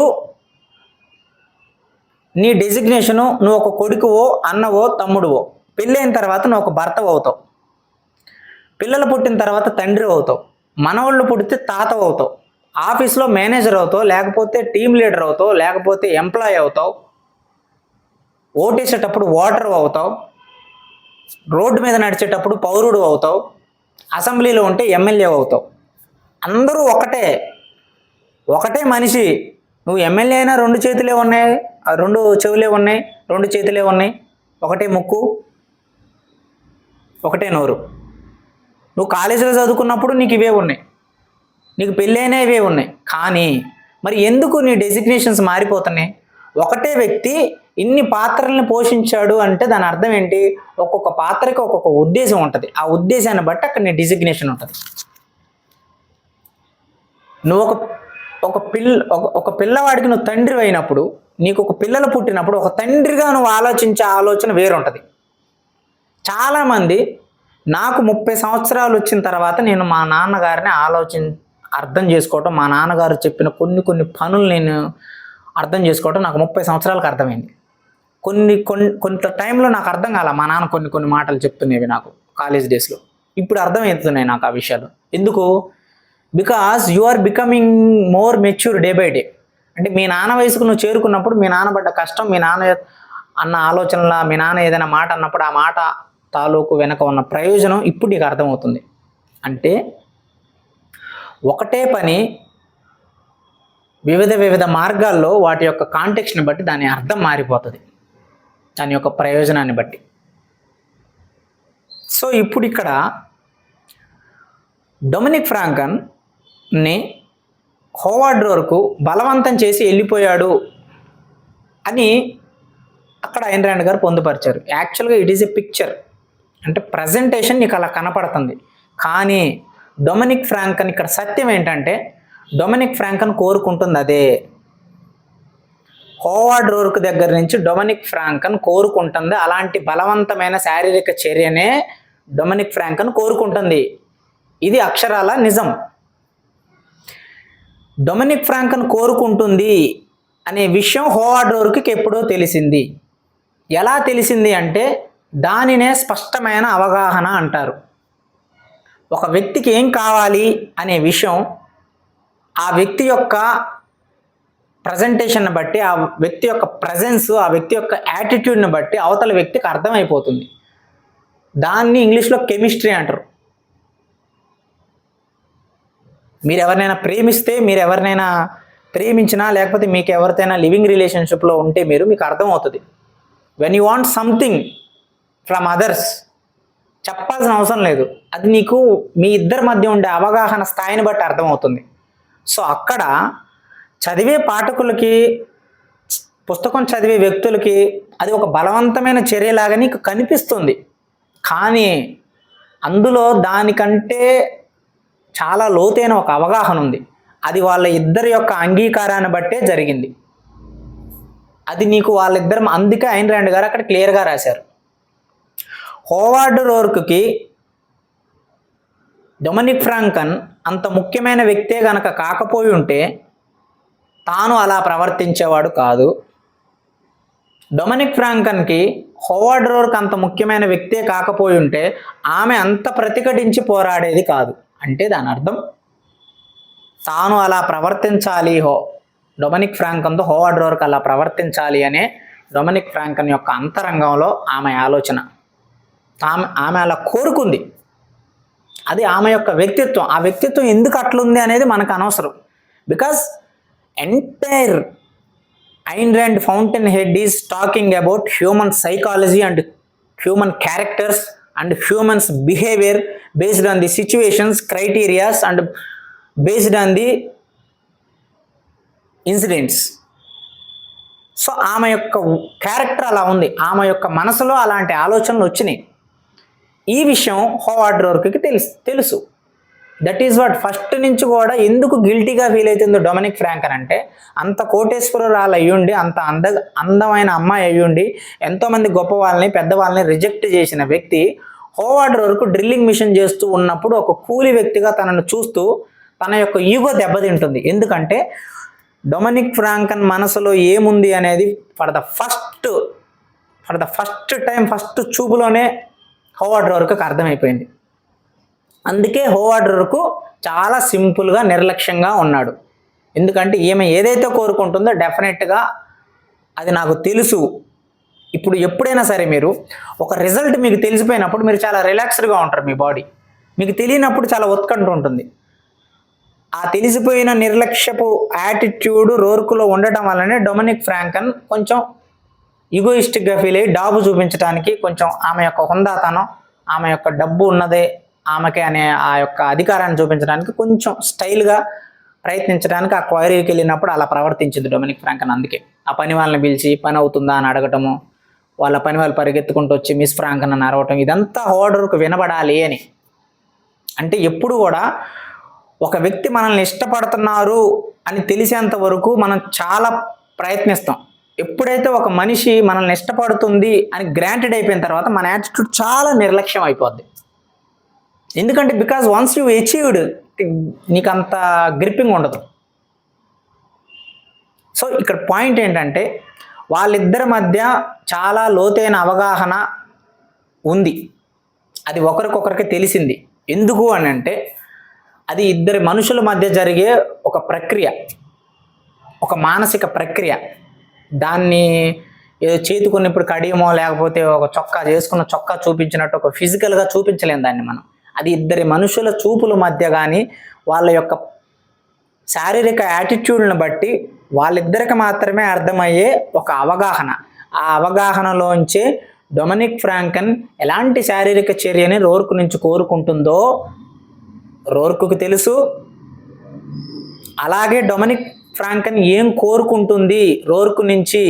నీ డెసిగ్నేషను నువ్వు ఒక కొడుకువో, అన్నవో, తమ్ముడువో. పెళ్ళైన తర్వాత నువ్వు ఒక భర్తవు అవుతావు. పిల్లలు పుట్టిన తర్వాత తండ్రి అవుతావు. మనవాళ్ళు పుడితే తాత అవుతావు. ఆఫీస్లో మేనేజర్ అవుతావు, లేకపోతే టీమ్ లీడర్ అవుతావు, లేకపోతే ఎంప్లాయీ అవుతావు. ఓటేసేటప్పుడు ఓటర్ అవుతావు. రోడ్డు మీద నడిచేటప్పుడు పౌరుడు అవుతావు. అసెంబ్లీలో ఉంటే ఎమ్మెల్యే అవుతావు. అందరూ ఒకటే మనిషి. నువ్వు ఎమ్మెల్యే అయినా 2 చేతులే ఉన్నాయి, 2 చెవులే ఉన్నాయి, 2 చేతులే ఉన్నాయి, ఒకటే ముక్కు, ఒకటే నోరు. నువ్వు కాలేజీలో చదువుకున్నప్పుడు నీకు ఇవే ఉన్నాయి, నీకు పెళ్ళైనా ఇవే ఉన్నాయి. కానీ మరి ఎందుకు నీ డెసిగ్నేషన్స్ మారిపోతున్నాయి? ఒకటే వ్యక్తి ఇన్ని పాత్రల్ని పోషించాడు అంటే దాని అర్థం ఏంటి? ఒక్కొక్క పాత్రకి ఒక్కొక్క ఉద్దేశం ఉంటుంది. ఆ ఉద్దేశాన్ని బట్టి అక్కడ నీ డెసిగ్నేషన్ ఉంటుంది. నువ్వు ఒక పిల్లవాడికి నువ్వు తండ్రి అయినప్పుడు, నీకు ఒక పిల్లలు పుట్టినప్పుడు ఒక తండ్రిగా నువ్వు ఆలోచించే ఆలోచన వేరుంటుంది. చాలామంది నాకు 30 సంవత్సరాలు వచ్చిన తర్వాత నేను మా నాన్నగారిని అర్థం చేసుకోవటం, మా నాన్నగారు చెప్పిన కొన్ని పనులు నేను అర్థం చేసుకోవటం నాకు 30 సంవత్సరాలకు అర్థమైంది. కొంత టైంలో నాకు అర్థం కాల. మా నాన్న కొన్ని మాటలు చెప్తున్నవి నాకు కాలేజ్ డేస్లో. ఇప్పుడు అర్థమవుతున్నాయి నాకు ఆ విషయాలు. ఎందుకు? Because you are becoming more mature day by day. అంటే మీ నాన్న వయసుకు నువ్వు చేరుకున్నప్పుడు మీ నాన్న పడ్డ కష్టం, మీ నాన్న అన్న ఆలోచనల, మీ నాన్న ఏదైనా మాట అన్నప్పుడు ఆ మాట తాలూకు వెనక ఉన్న ప్రయోజనం ఇప్పుడు నీకు అర్థమవుతుంది. అంటే ఒకటే పని వివిధ మార్గాల్లో వాటి యొక్క కాంటెక్స్ట్ని బట్టి దాని అర్థం మారిపోతుంది, దాని యొక్క ప్రయోజనాన్ని బట్టి. సో ఇప్పుడు ఇక్కడ డొమినిక్ ఫ్రాంకన్ని హోవార్డ్ రోర్కు బలవంతం చేసి వెళ్ళిపోయాడు అని అక్కడ ఐన్ ర్యాండ్ గారు పొందుపరిచారు. యాక్చువల్గా ఇట్ ఈజ్ ఎ పిక్చర్, అంటే ప్రజెంటేషన్ నీకు అలా కనపడుతుంది. కానీ డొమినిక్ ఫ్రాంకన్ ఇక్కడ సత్యం ఏంటంటే డొమినిక్ ఫ్రాంకన్ కోరుకుంటుంది అదే. హోవార్డ్ రోర్క్ దగ్గర నుంచి డొమినిక్ ఫ్రాంకన్ కోరుకుంటుంది అలాంటి బలవంతమైన శారీరక చర్యనే డొమినిక్ ఫ్రాంకన్ కోరుకుంటుంది. ఇది అక్షరాల నిజం. డొమినిక్ ఫ్రాంకన్ కోరుకుంటుంది అనే విషయం హోవార్డ్ రోర్క్కి ఎప్పుడో తెలిసింది. ఎలా తెలిసింది అంటే దానినే స్పష్టమైన అవగాహన అంటారు. ఒక వ్యక్తికి ఏం కావాలి అనే విషయం ఆ వ్యక్తి యొక్క ప్రజెంటేషన్ని బట్టి, ఆ వ్యక్తి యొక్క ప్రజెన్స్, ఆ వ్యక్తి యొక్క యాటిట్యూడ్ని బట్టి అవతల వ్యక్తికి అర్థమైపోతుంది. దాన్ని ఇంగ్లీష్లో కెమిస్ట్రీ అంటారు. మీరు ఎవరినైనా ప్రేమిస్తే, మీరు ఎవరినైనా ప్రేమించినా, లేకపోతే మీకు ఎవరితోనైనా లివింగ్ రిలేషన్షిప్లో ఉంటే మీకు అర్థమవుతుంది. When you want something from others చెప్పాల్సిన అవసరం లేదు, అది నీకు మీ ఇద్దరి మధ్య ఉండే అవగాహన స్థాయిని బట్టి అర్థమవుతుంది. సో అక్కడ చదివే పాఠకులకి, పుస్తకం చదివే వ్యక్తులకి అది ఒక బలవంతమైన చర్యలాగా నీకు కనిపిస్తుంది. కానీ అందులో దానికంటే చాలా లోతైన ఒక అవగాహన ఉంది. అది వాళ్ళ ఇద్దరి యొక్క అంగీకారాన్ని బట్టే జరిగింది. అది నీకు వాళ్ళిద్దరు, అందుకే ఐన్ ర్యాండ్ గారు అక్కడ క్లియర్గా రాశారు. హోవార్డ్ రోర్క్కి డొమినిక్ ఫ్రాంకన్ అంత ముఖ్యమైన వ్యక్తే గనక కాకపోయి ఉంటే తాను అలా ప్రవర్తించేవాడు కాదు. డొమినిక్ ఫ్రాంకన్కి హోవార్డ్ రోర్క్ అంత ముఖ్యమైన వ్యక్తే కాకపోయి ఉంటే ఆమె అంత ప్రతిఘటించి పోరాడేది కాదు. అంటే దాని అర్థం తాను అలా ప్రవర్తించాలి, డొమినిక్ ఫ్రాంకన్తో హోవార్డ్ రోర్క్ అలా ప్రవర్తించాలి అనే డొమినిక్ ఫ్రాంకన్ యొక్క అంతరంగంలో ఆమె ఆలోచన. ఆమె అలా కోరుకుంది. అది ఆమె యొక్క వ్యక్తిత్వం. ఆ వ్యక్తిత్వం ఎందుకు అట్లుంది అనేది మనకు అనవసరం. Because entire Ayn Rand fountain head is talking about human psychology and human characters and humans behaviour based on the situations, criterias and based on the incidents. So ఆమె యొక్క క్యారెక్టర్ అలా ఉంది, ఆమె యొక్క మనసులో అలాంటి ఆలోచనలు వచ్చినాయి. ఈ విషయం హోవార్డ్ రోర్క్కి తెలుసు. దట్ ఈజ్ వాట్ ఫస్ట్ నుంచి కూడా ఎందుకు గిల్టీగా ఫీల్ అవుతుందో డొమినిక్ ఫ్రాంకన్ అంటే, అంత కోటేశ్వరరాలు అయ్యుండి, అంత అందమైన అమ్మాయి అయ్యుండి, ఎంతోమంది గొప్ప వాళ్ళని, పెద్దవాళ్ళని రిజెక్ట్ చేసిన వ్యక్తి హోవార్డ్ రోర్క్ డ్రిల్లింగ్ మిషన్ చేస్తూ ఉన్నప్పుడు ఒక కూలి వ్యక్తిగా తనను చూస్తూ తన యొక్క ఈగో దెబ్బతింటుంది. ఎందుకంటే డొమినిక్ ఫ్రాంకన్ మనసులో ఏముంది అనేది for the first time, first చూపులోనే హోవార్డ్ రోర్క్కి అర్థమైపోయింది. అందుకే హోవార్డ్ రోర్క్ చాలా సింపుల్గా, నిర్లక్ష్యంగా ఉన్నాడు. ఎందుకంటే ఈమె ఏదైతే కోరుకుంటుందో డెఫినెట్గా అది నాకు తెలుసు. ఇప్పుడు ఎప్పుడైనా సరే మీరు ఒక రిజల్ట్ మీకు తెలిసిపోయినప్పుడు మీరు చాలా రిలాక్స్డ్గా ఉంటారు. మీ బాడీ మీకు తెలియనప్పుడు చాలా ఉత్కంఠ ఉంటుంది. ఆ తెలిసిపోయిన నిర్లక్ష్యపు యాటిట్యూడ్ రోర్క్లో ఉండటం వల్లనే డొమినిక్ ఫ్రాంకన్ కొంచెం ఈగోయిస్టిక్గా ఫీల్ అయ్యి డాబు చూపించడానికి, కొంచెం ఆమె యొక్క హుందాతనం, ఆమె యొక్క డబ్బు ఉన్నదే ఆమెకి అనే ఆ యొక్క అధికారాన్ని చూపించడానికి కొంచెం స్టైల్గా ప్రయత్నించడానికి ఆ క్వైరీకి వెళ్ళినప్పుడు అలా ప్రవర్తించింది డొమినిక్ ఫ్రాంకన్. అందుకే ఆ పని వాళ్ళని పిలిచి పని అవుతుందా అని అడగటము, వాళ్ళ పని వాళ్ళు పరిగెత్తుకుంటూ వచ్చి మిస్ ఫ్రాంకన్ అని అరవటం, ఇదంతా హోవార్డ్ రోర్క్ వినబడాలి అని. అంటే ఎప్పుడు కూడా ఒక వ్యక్తి మనల్ని ఇష్టపడుతున్నారు అని తెలిసేంత వరకు మనం చాలా ప్రయత్నిస్తాం. ఎప్పుడైతే ఒక మనిషి మనల్ని ఇష్టపడుతుంది అని గ్రాంటెడ్ అయిపోయిన తర్వాత మన యాటిట్యూడ్ చాలా నిర్లక్ష్యం అయిపోద్ది. ఎందుకంటే బికాజ్ వన్స్ యూ అచీవ్డ్, నీకు అంత గ్రిప్పింగ్ ఉండదు. సో ఇక్కడ పాయింట్ ఏంటంటే వాళ్ళిద్దరి మధ్య చాలా లోతైన అవగాహన ఉంది. అది ఒకరికొకరికి తెలిసింది. ఎందుకు అని అంటే అది ఇద్దరి మనుషుల మధ్య జరిగే ఒక ప్రక్రియ, ఒక మానసిక ప్రక్రియ. దాన్ని ఏదో చేతికొని ఇప్పుడు కడియమో లేకపోతే ఒక చొక్కా చేసుకున్న చొక్కా చూపించినట్టు ఒక ఫిజికల్గా చూపించలేం దాన్ని మనం. అది ఇద్దరి మనుషుల చూపుల మధ్య కానీ వాళ్ళ యొక్క శారీరక యాటిట్యూడ్ని బట్టి వాళ్ళిద్దరికి మాత్రమే అర్థమయ్యే ఒక అవగాహన. ఆ అవగాహనలోంచే డొమినిక్ ఫ్రాంకన్ ఎలాంటి శారీరక చర్యని రోర్క్ నుంచి కోరుకుంటుందో రోర్కుకి తెలుసు. అలాగే డొమినిక్ ఫ్రాంకన్ ఏం కోరుకుంటుంది రోర్క్ నుంచి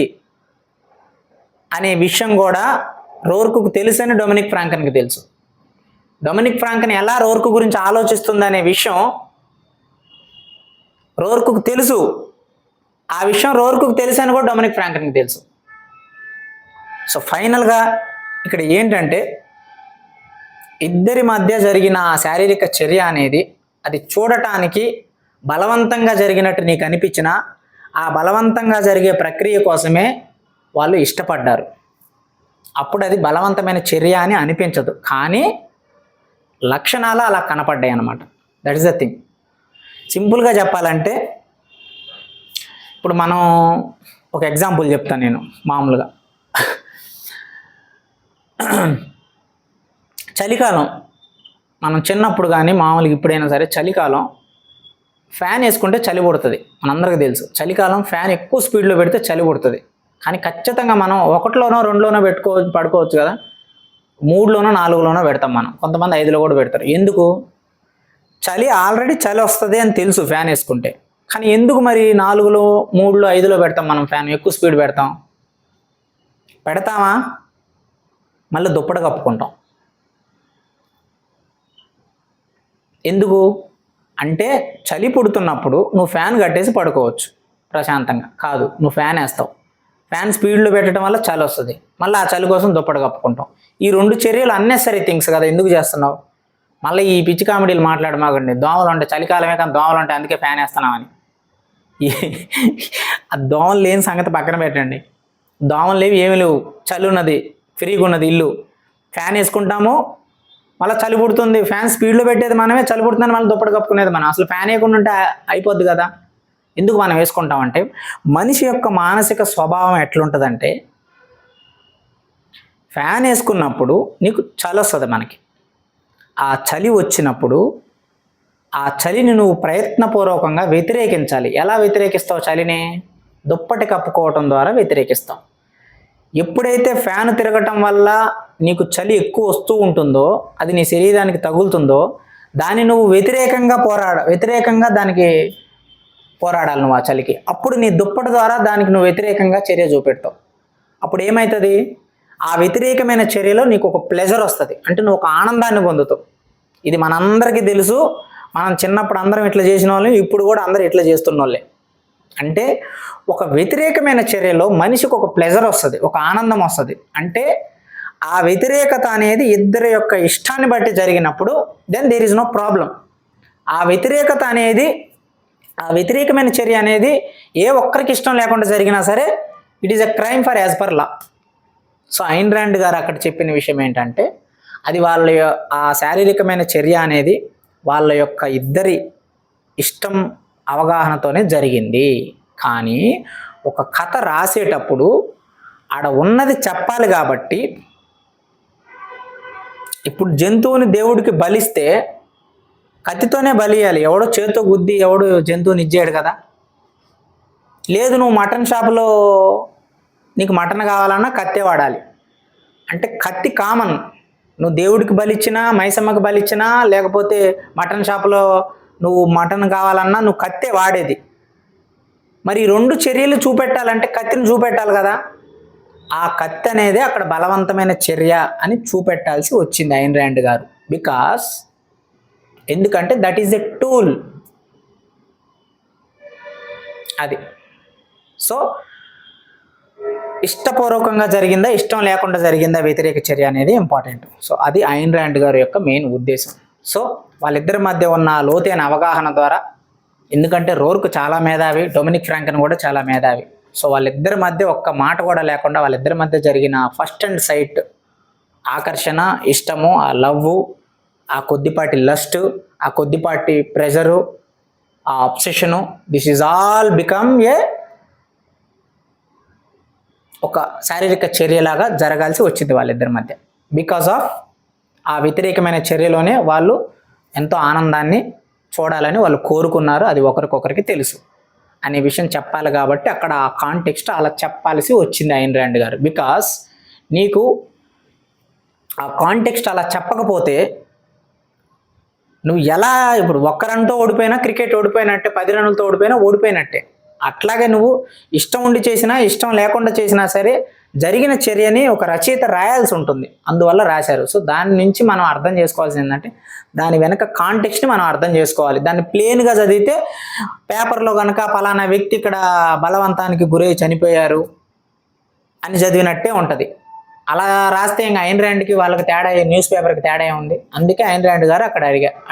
అనే విషయం కూడా రోర్కుకు తెలుసని డొమినిక్ ఫ్రాంకన్కి తెలుసు. డొమినిక్ ఫ్రాంకన్ ఎలా రోర్క్ గురించి ఆలోచిస్తుంది అనే విషయం రోర్కుకు తెలుసు. ఆ విషయం రోర్కుకు తెలుసు అని కూడా డొమినిక్ ఫ్రాంకన్కి తెలుసు. సో ఫైనల్గా ఇక్కడ ఏంటంటే ఇద్దరి మధ్య జరిగిన ఆ శారీరక చర్య అనేది అది చూడటానికి బలవంతంగా జరిగినట్టు నీకు అనిపించినా ఆ బలవంతంగా జరిగే ప్రక్రియ కోసమే వాళ్ళు ఇష్టపడ్డారు. అప్పుడు అది బలవంతమైన చర్య అని అనిపించదు, కానీ లక్షణాలు అలా కనపడ్డాయి అన్నమాట. That is the thing. సింపుల్గా చెప్పాలంటే ఇప్పుడు మనం ఒక ఎగ్జాంపుల్ చెప్తాను నేను మామూలుగా. చలికాలం మనం చిన్నప్పుడు కానీ మామూలుగా ఇప్పుడైనా సరే చలికాలం ఫ్యాన్ వేసుకుంటే చలి పుడుతుంది, మనందరికీ తెలుసు. చలికాలం ఫ్యాన్ ఎక్కువ స్పీడ్లో పెడితే చలి పుడుతుంది. కానీ ఖచ్చితంగా మనం 1లోనో 2లోనో పడుకోవచ్చు కదా, 3లోనో 4లోనో పెడతాం మనం. కొంతమంది 5లో కూడా పెడతారు. ఎందుకు? చలి ఆల్రెడీ చలి వస్తుంది అని తెలుసు ఫ్యాన్ వేసుకుంటే, కానీ ఎందుకు మరి 4లో 3లో 5లో పెడతాం మనం ఫ్యాన్, ఎక్కువ స్పీడ్ పెడతామా? మళ్ళీ దుప్పటి కప్పుకుంటాం. ఎందుకు అంటే చలి పుడుతున్నప్పుడు నువ్వు ఫ్యాన్ కట్టేసి పడుకోవచ్చు ప్రశాంతంగా. కాదు, నువ్వు ఫ్యాన్ వేస్తావు. ఫ్యాన్ స్పీడ్లో పెట్టడం వల్ల చలి వస్తుంది, మళ్ళీ ఆ చలి కోసం దుప్పటి కప్పుకుంటాం. ఈ 2 చర్యలు అన్నెసరీ థింగ్స్ కదా, ఎందుకు చేస్తున్నావు? మళ్ళీ ఈ పిచ్చి కామెడీలు మాట్లాడమాకండి. దోమలు ఉంటాయి, చలికాలమే కానీ దోమలు ఉంటాయి అందుకే ఫ్యాన్ వేస్తున్నామని. ఆ దోమలు లేని సంగతి పక్కన పెట్టండి. దోమలు లేవు, ఏమి లేవు, చలి ఉన్నది, ఫ్రీగా ఉన్నది ఇల్లు. ఫ్యాన్ వేసుకుంటాము, మళ్ళీ చలి పుడుతుంది. ఫ్యాన్ స్పీడ్లో పెట్టేది మనమే, చలి పుడుతుందని మళ్ళీ దుప్పటి కప్పుకునేది మనం. అసలు ఫ్యాన్ వేయకుండా ఉంటే అయిపోద్ది కదా. ఎందుకు మనం వేసుకుంటామంటే మనిషి యొక్క మానసిక స్వభావం ఎట్లుంటుందంటే ఫ్యాన్ వేసుకున్నప్పుడు నీకు చలి వస్తుంది. మనకి ఆ చలి వచ్చినప్పుడు ఆ చలిని నువ్వు ప్రయత్నపూర్వకంగా వ్యతిరేకించాలి. ఎలా వ్యతిరేకిస్తావు చలిని? దుప్పటి కప్పుకోవటం ద్వారా వ్యతిరేకిస్తావు. ఎప్పుడైతే ఫ్యాన్ తిరగటం వల్ల నీకు చలి ఎక్కువ వస్తూ ఉంటుందో, అది నీ శరీరానికి తగులుతుందో, దాన్ని నువ్వు వ్యతిరేకంగా దానికి పోరాడాలి నువ్వు ఆ చలికి. అప్పుడు నీ దుప్పటి ద్వారా దానికి నువ్వు వ్యతిరేకంగా చర్య చూపెడతావు. అప్పుడు ఏమవుతుంది? ఆ వ్యతిరేకమైన చర్యలో నీకు ఒక ప్లెజర్ వస్తుంది, అంటే నువ్వు ఒక ఆనందాన్ని పొందుతావు. ఇది మనందరికీ తెలుసు. మనం చిన్నప్పుడు అందరం ఇట్లా చేసిన వాళ్ళం, ఇప్పుడు కూడా అందరూ ఇట్లా చేస్తున్న వాళ్ళే. అంటే ఒక వ్యతిరేకమైన చర్యలో మనిషికి ఒక ప్లెజర్ వస్తుంది, ఒక ఆనందం వస్తుంది. అంటే ఆ వ్యతిరేకత అనేది ఇద్దరి యొక్క ఇష్టాన్ని బట్టి జరిగినప్పుడు then there is no problem. ఆ వ్యతిరేకమైన చర్య అనేది ఏ ఒక్కరికి ఇష్టం లేకుండా జరిగినా సరే it is a crime for as per law. So Ayn Rand గారు అక్కడ చెప్పిన విషయం ఏంటంటే అది ఆ శారీరకమైన చర్య అనేది వాళ్ళ యొక్క ఇద్దరి ఇష్టం అవగాహనతోనే జరిగింది. కానీ ఒక కథ రాసేటప్పుడు ఆడ ఉన్నది చెప్పాలి కాబట్టి, ఇప్పుడు జంతువుని దేవుడికి బలిస్తే కత్తితోనే బలియాలి. ఎవడో చేతితో గుద్ది ఎవడు జంతువుని ఇచ్చేయడు కదా. లేదు, నువ్వు మటన్ షాపులో నీకు మటన్ కావాలన్నా కత్తే వాడాలి. అంటే కత్తి కామన్. నువ్వు దేవుడికి బలిచ్చినా, మైసమ్మకి బలిచ్చినా, లేకపోతే మటన్ షాపులో నువ్వు మటన్ కావాలన్నా నువ్వు కత్తే వాడేది. మరి 2 చర్యలు చూపెట్టాలంటే కత్తిని చూపెట్టాలి కదా. ఆ కత్తి అనేది అక్కడ బలవంతమైన చర్య అని చూపెట్టాల్సి వచ్చింది ఐన్ ర్యాండ్ గారు. ఎందుకంటే దట్ ఈజ్ ఎ టూల్. అది. సో ఇష్టపూర్వకంగా జరిగిందా, ఇష్టం లేకుండా జరిగిందా వ్యతిరేక చర్య అనేది ఇంపార్టెంట్. సో అది ఐన్ ర్యాండ్ గారి యొక్క మెయిన్ ఉద్దేశం. సో వాళ్ళిద్దరి మధ్య ఉన్న లోతైన అవగాహన ద్వారా, ఎందుకంటే రోర్క్ చాలా మేధావి, డొమినిక్ ఫ్రాంకన్ కూడా చాలా మేధావి. సో వాళ్ళిద్దరి మధ్య ఒక్క మాట కూడా లేకుండా వాళ్ళిద్దరి మధ్య జరిగిన ఫస్ట్ అండ్ సైట్ ఆకర్షణ, ఇష్టము, ఆ లవ్వు, ఆ కొద్దిపాటి లస్ట్, ఆ కొద్దిపాటి ప్రెజరు, ఆ obsession, this is all become a ఒక శారీరక చర్యలాగా జరగాల్సి వచ్చింది వాళ్ళిద్దరి మధ్య. బికాజ్ ఆఫ్ ఆ వ్యతిరేకమైన చర్యలోనే వాళ్ళు ఎంతో ఆనందాన్ని చూడాలని వాళ్ళు కోరుకున్నారు, అది ఒకరికొకరికి తెలుసు అనే విషయం చెప్పాలి కాబట్టి అక్కడ ఆ కాంటెక్స్ట్ అలా చెప్పాల్సి వచ్చింది ఐన్ ర్యాండ్ గారు. బికాస్ నీకు ఆ కాంటెక్స్ట్ అలా చెప్పకపోతే నువ్వు ఎలా, ఇప్పుడు ఒక్క రన్తో ఓడిపోయినా క్రికెట్ ఓడిపోయినట్టే, 10 రన్నులతో ఓడిపోయినా ఓడిపోయినట్టే. అట్లాగే నువ్వు ఇష్టం ఉండి చేసినా ఇష్టం లేకుండా చేసినా సరే జరిగిన చర్యని ఒక రచయిత రాయాల్సి ఉంటుంది, అందువల్ల రాశారు. సో దాని నుంచి మనం అర్థం చేసుకోవాల్సింది ఏంటంటే దాని వెనక కాంటెక్స్ట్ని మనం అర్థం చేసుకోవాలి. దాన్ని ప్లెయిన్గా చదివితే పేపర్లో కనుక పలానా వ్యక్తి ఇక్కడ బలవంతానికి గురై చనిపోయారు అని చదివినట్టే ఉంటుంది. అలా రాస్తే ఇంకా ఐన్ ర్యాండ్కి వాళ్ళకి తేడా, న్యూస్ పేపర్కి తేడా ఉంది. అందుకే ఐన్ ర్యాండ్ గారు అక్కడ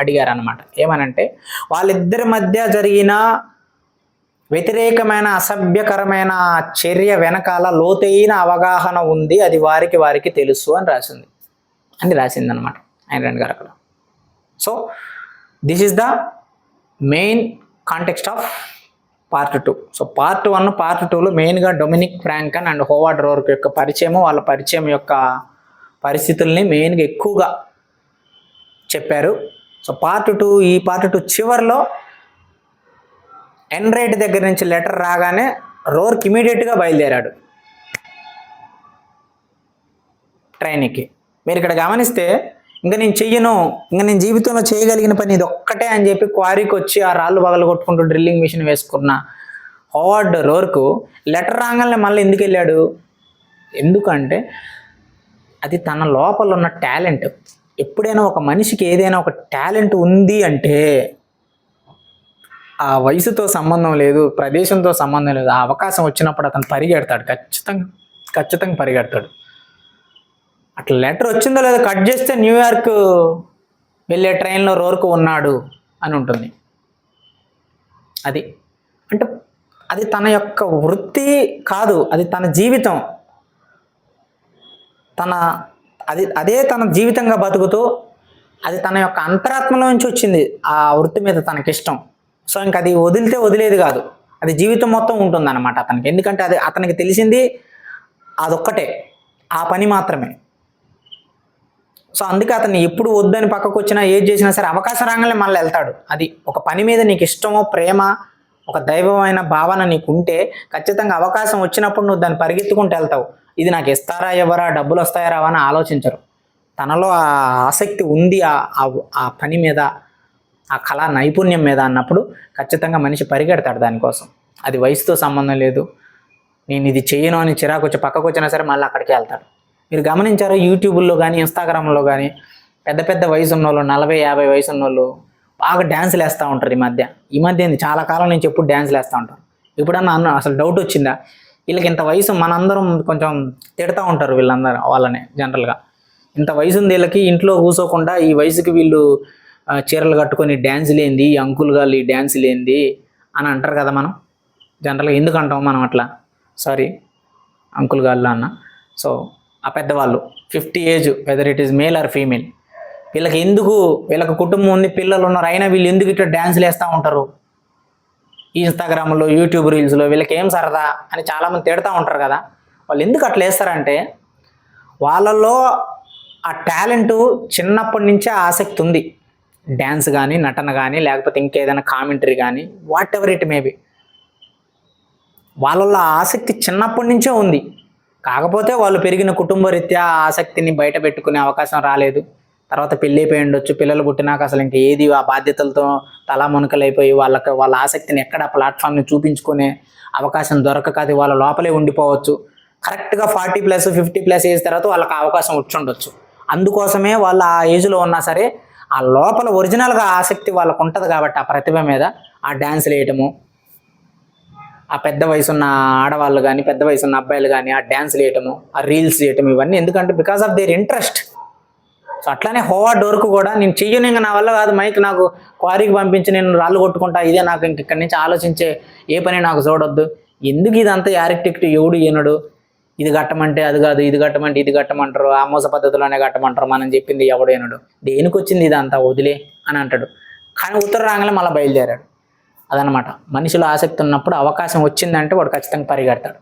అడిగారు అనమాట. ఏమనంటే వాళ్ళిద్దరి మధ్య జరిగిన వ్యతిరేకమైన అసభ్యకరమైన చర్య వెనకాల లోతైన అవగాహన ఉంది, అది వారికి తెలుసు అని రాసింది అనమాట ఐన్ ర్యాండ్ గారు అక్కడ. So this is the main context of part 2. So part 1, part 2లో మెయిన్గా డొమినిక్ ఫ్రాంకన్ అండ్ హోవార్డ్ రోర్క్ యొక్క పరిచయం, వాళ్ళ పరిచయం యొక్క పరిస్థితుల్ని మెయిన్గా ఎక్కువగా చెప్పారు. సో పార్ట్ 2, ఈ పార్ట్ 2 చివరిలో ఎన్రైట్ దగ్గర నుంచి లెటర్ రాగానే రోర్క్ ఇమీడియట్గా బయలుదేరాడు ట్రైన్కి. మీరు ఇక్కడ గమనిస్తే ఇంకా నేను చెయ్యను, ఇంకా నేను జీవితంలో చేయగలిగిన పని ఇది ఒక్కటే అని చెప్పి క్వారీకి వచ్చి ఆ రాళ్ళు పగలు కొట్టుకుంటూ డ్రిల్లింగ్ మిషన్ వేసుకున్న హోవార్డ్ రోర్క్ లెటర్ రాగానే మళ్ళీ ఎందుకు వెళ్ళాడు? ఎందుకంటే అది తన లోపల ఉన్న టాలెంట్. ఎప్పుడైనా ఒక మనిషికి ఏదైనా ఒక టాలెంట్ ఉంది అంటే ఆ వయసుతో సంబంధం లేదు, ప్రదేశంతో సంబంధం లేదు, ఆ అవకాశం వచ్చినప్పుడు అతను పరిగెడతాడు, ఖచ్చితంగా పరిగెడతాడు. అట్లా లెటర్ వచ్చిందో లేదో కట్ చేస్తే న్యూయార్క్ వెళ్ళే ట్రైన్లో రోర్క్ ఉన్నాడు అని ఉంటుంది. అది అంటే అది తన యొక్క వృత్తి కాదు, అది తన జీవితం. అదే తన జీవితంగా బతుకుతూ అది తన యొక్క అంతరాత్మలో నుంచి వచ్చింది, ఆ వృత్తి మీద తనకిష్టం. సో ఇంక అది వదిలితే వదిలేది కాదు, అది జీవితం మొత్తం ఉంటుందన్నమాట అతనికి. ఎందుకంటే అది అతనికి తెలిసింది అదొక్కటే, ఆ పని మాత్రమే. సో అందుకే అతను ఎప్పుడు వద్దని పక్కకు వచ్చినా ఏది చేసినా సరే అవకాశం రాగానే మళ్ళీ వెళ్తాడు. అది ఒక పని మీద నీకు ఇష్టమో ప్రేమ, ఒక దైవమైన భావన నీకు ఉంటే ఖచ్చితంగా అవకాశం వచ్చినప్పుడు నువ్వు దాన్ని పరిగెత్తుకుంటూ వెళ్తావు. ఇది నాకు ఇస్తారా ఎవరా, డబ్బులు వస్తాయా రావా అని ఆలోచించరు. తనలో ఆ ఆసక్తి ఉంది ఆ పని మీద, ఆ కళా నైపుణ్యం మీద అన్నప్పుడు ఖచ్చితంగా మనిషి పరిగెడతాడు దానికోసం. అది వయసుతో సంబంధం లేదు. నేను ఇది చేయను అని చిరాకు వచ్చి పక్కకు వచ్చినా సరే మళ్ళీ అక్కడికి వెళ్తాడు. మీరు గమనించారో యూట్యూబ్లో కానీ ఇన్స్టాగ్రామ్లో కానీ పెద్ద వయసు ఉన్న వాళ్ళు, 40-50 వయసు ఉన్న వాళ్ళు బాగా డ్యాన్సులు వేస్తూ ఉంటారు. ఈ మధ్య చాలా కాలం నుంచి ఎప్పుడు డ్యాన్సులు వేస్తూ ఉంటారు. ఇప్పుడన్నా అసలు డౌట్ వచ్చిందా వీళ్ళకి ఇంత వయసు? మనందరం కొంచెం తిడతా ఉంటారు వాళ్ళని జనరల్గా. ఇంత వయసు ఉంది వీళ్ళకి, ఇంట్లో కూర్చోకుండా ఈ వయసుకి వీళ్ళు చీరలు కట్టుకొని డ్యాన్సులు ఏంది, ఈ అంకుల్ గాళ్ళు ఈ డ్యాన్సులు ఏంది అని అంటారు కదా మనం జనరల్గా. ఎందుకు అంటాం మనం అట్లా? సారీ అంకుల్ గాళ్ళు అన్న. సో ఆ పెద్దవాళ్ళు 50 age, whether it is male or female, వీళ్ళకి కుటుంబం ఉంది, పిల్లలు ఉన్నారు, అయినా వీళ్ళు ఎందుకు ఇట్లా డ్యాన్సులు వేస్తూ ఉంటారు ఈ ఇన్స్టాగ్రామ్లో, యూట్యూబ్ రీల్స్లో, వీళ్ళకి ఏం సరదా అని చాలామంది తిడతా ఉంటారు కదా. వాళ్ళు ఎందుకు అట్లా వేస్తారంటే వాళ్ళలో ఆ టాలెంటు చిన్నప్పటి నుంచే ఆసక్తి ఉంది. డ్యాన్స్ కానీ, నటన కానీ, లేకపోతే ఇంకేదైనా కామెంటరీ కానీ, వాట్ ఎవర్ ఇట్ మేబీ, వాళ్ళలో ఆసక్తి చిన్నప్పటి నుంచే ఉంది. కాకపోతే వాళ్ళు పెరిగిన కుటుంబ రీత్యా ఆసక్తిని బయట పెట్టుకునే అవకాశం రాలేదు. తర్వాత పెళ్ళి అయిపోయి ఉండొచ్చు, పిల్లలు పుట్టినాక అసలు ఇంక ఏది ఆ బాధ్యతలతో తలా మునకలైపోయి వాళ్ళ ఆసక్తిని ఎక్కడ ప్లాట్ఫామ్ని చూపించుకునే అవకాశం దొరకక అది వాళ్ళ లోపలే ఉండిపోవచ్చు. కరెక్ట్గా 40+, 50+ ఏజ్ తర్వాత వాళ్ళకి అవకాశం వచ్చి ఉండొచ్చు. అందుకోసమే వాళ్ళు ఆ ఏజ్లో ఉన్నా సరే ఆ లోపల ఒరిజినల్గా ఆసక్తి వాళ్ళకు ఉంటుంది కాబట్టి ఆ ప్రతిభ మీద ఆ డ్యాన్సులు వేయటము, ఆ పెద్ద వయసున్న ఆడవాళ్ళు కానీ, పెద్ద వయసున్న అబ్బాయిలు కానీ ఆ డ్యాన్సులు వేయటము, ఆ రీల్స్ చేయటం, ఇవన్నీ ఎందుకంటే because of their interest. So అట్లానే హోవార్డ్ రోర్క్ కూడా నేను చెయ్యను, ఇంకా నా వల్ల కాదు, మైక్ నాకు క్వారీకి పంపించి నేను రాళ్ళు కొట్టుకుంటా, ఇదే నాకు ఇక్కడి నుంచి ఆలోచించే ఏ పని నాకు చూడొద్దు, ఎందుకు ఇదంతా యారెక్టిక్ట్, ఎవడు ఈనడు, ఇది కట్టమంటే అది కాదు, ఇది కట్టమంటే ఇది కట్టమంటారు, ఆ మోస పద్ధతిలోనే కట్టమంటారు, మనం చెప్పింది ఎవడు ఈనడు, దేనికి వచ్చింది ఇదంతా వదిలే అని అంటాడు. కానీ ఉత్తరం రాగానే మళ్ళీ బయలుదేరాడు. అదనమాట, మనిషిలో ఆసక్తి ఉన్నప్పుడు అవకాశం వచ్చిందంటే వాడు ఖచ్చితంగా పరిగెడతాడు.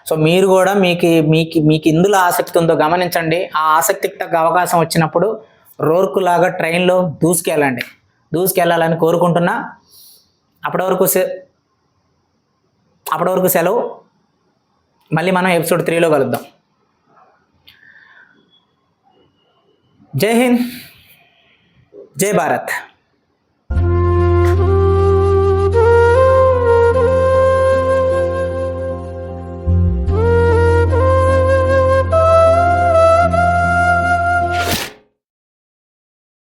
సో మీరు కూడా మీకు ఇందులో ఆసక్తి ఉందో గమనించండి. ఆ ఆసక్తికి తగ్గ అవకాశం వచ్చినప్పుడు రోర్కు లాగా ట్రైన్లో దూసుకెళ్ళాలని కోరుకుంటున్నా. అప్పటి వరకు సెలవు. మళ్ళీ మనం ఎపిసోడ్ 3లో కలుద్దాం. జై హింద్, జై భారత్.